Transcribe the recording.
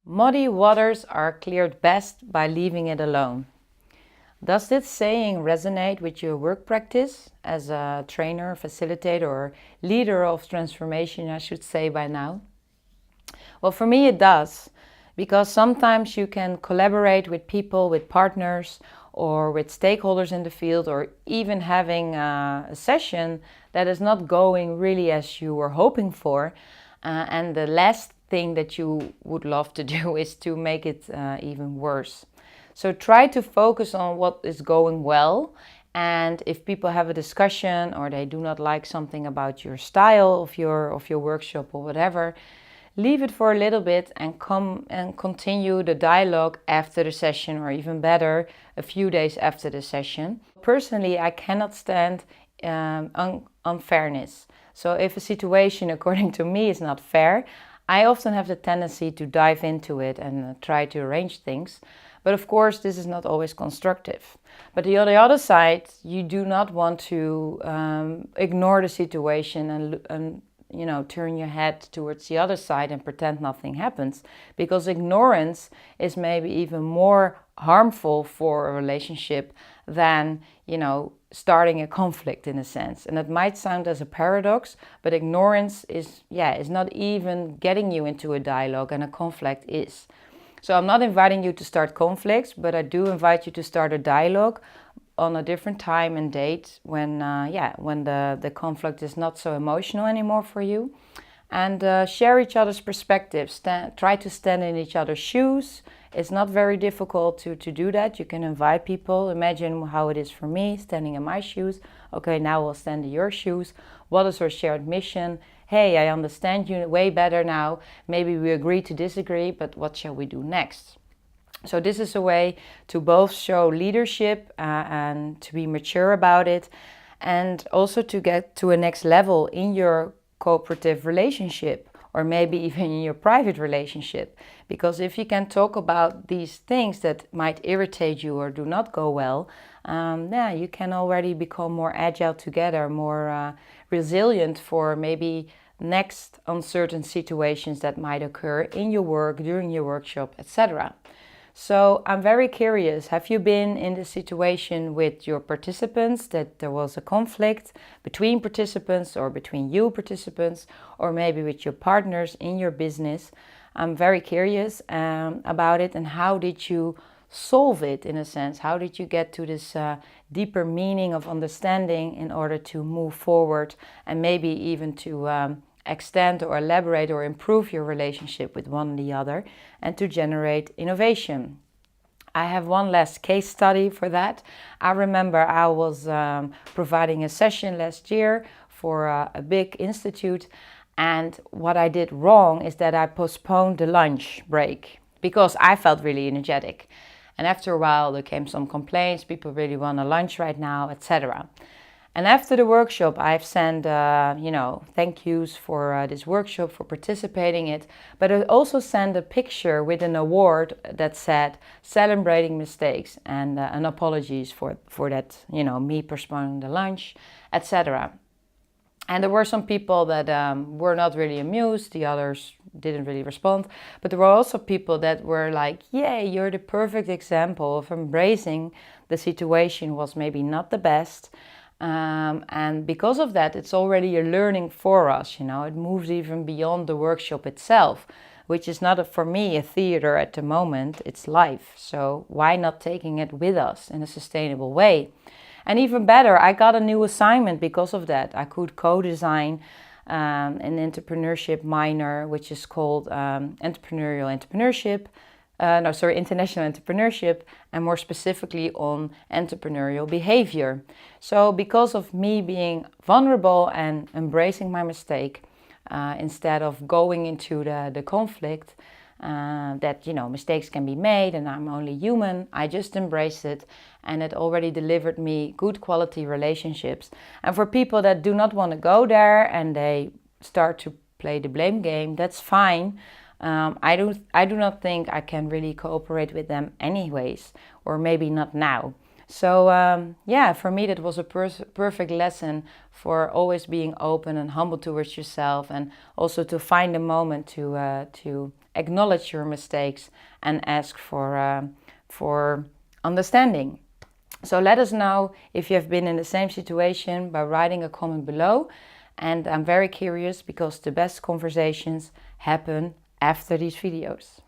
Muddy waters are cleared best by leaving it alone. Does this saying resonate with your work practice as a trainer, facilitator, or leader of transformation, I should say by now? Well, for me, it does, because sometimes you can collaborate with people, with partners, or with stakeholders in the field, or even having a session that is not going really as you were hoping for. And the last thing that you would love to do is to make it even worse. So try to focus on what is going well. And if people have a discussion or they do not like something about your style of your workshop or whatever, leave it for a little bit and come and continue the dialogue after the session, or even better, a few days after the session. Personally, I cannot stand unfairness. So if a situation, according to me, is not fair, I often have the tendency to dive into it and try to arrange things. But of course, this is not always constructive. But on the other side, you do not want to ignore the situation and turn your head towards the other side and pretend nothing happens, because ignorance is maybe even more harmful for a relationship than starting a conflict, in a sense. And it might sound as a paradox, but ignorance is not even getting you into a dialogue, and a conflict is. So I'm not inviting you to start conflicts, but I do invite you to start a dialogue on a different time and date when the conflict is not so emotional anymore for you, and share each other's perspectives. Try to stand in each other's shoes. It's not very difficult to do that. You can invite people. Imagine how it is for me standing in my shoes. Okay, now we'll stand in your shoes. What is our shared mission? Hey, I understand you way better now. Maybe we agree to disagree, but what shall we do next? So this is a way to both show leadership and to be mature about it, and also to get to a next level in your cooperative relationship, or maybe even in your private relationship. Because if you can talk about these things that might irritate you or do not go well, you can already become more agile together, more resilient for maybe next uncertain situations that might occur in your work, during your workshop, etc. So I'm very curious, have you been in the situation with your participants that there was a conflict between participants, or between you participants, or maybe with your partners in your business? I'm very curious about it, and how did you solve it, in a sense? How did you get to this deeper meaning of understanding in order to move forward, and maybe even to extend or elaborate or improve your relationship with one and the other, and to generate innovation? I have one last case study for that. I remember I was providing a session last year for a big institute, and what I did wrong is that I postponed the lunch break because I felt really energetic. And after a while there came some complaints, people really want a lunch right now, etc. And after the workshop, I've sent, thank yous for this workshop, for participating in it. But I also sent a picture with an award that said celebrating mistakes, and apologies for that, me postponing the lunch, etc. And there were some people that were not really amused. The others didn't really respond. But there were also people that were like, yay, you're the perfect example of embracing the situation was maybe not the best. And because of that, it's already a learning for us. It moves even beyond the workshop itself, which is not for me a theater at the moment. It's life. So why not taking it with us in a sustainable way? And even better, I got a new assignment because of that. I could co-design an entrepreneurship minor, which is called international entrepreneurship, and more specifically on entrepreneurial behavior. So because of me being vulnerable and embracing my mistake, instead of going into the conflict, that mistakes can be made and I'm only human, I just embraced it, and it already delivered me good quality relationships. And for people that do not want to go there and they start to play the blame game, that's fine. I do not think I can really cooperate with them anyways, or maybe not now. So for me that was a perfect lesson for always being open and humble towards yourself, and also to find a moment to acknowledge your mistakes and ask for understanding. So let us know if you have been in the same situation by writing a comment below. And I'm very curious because the best conversations happen after these videos.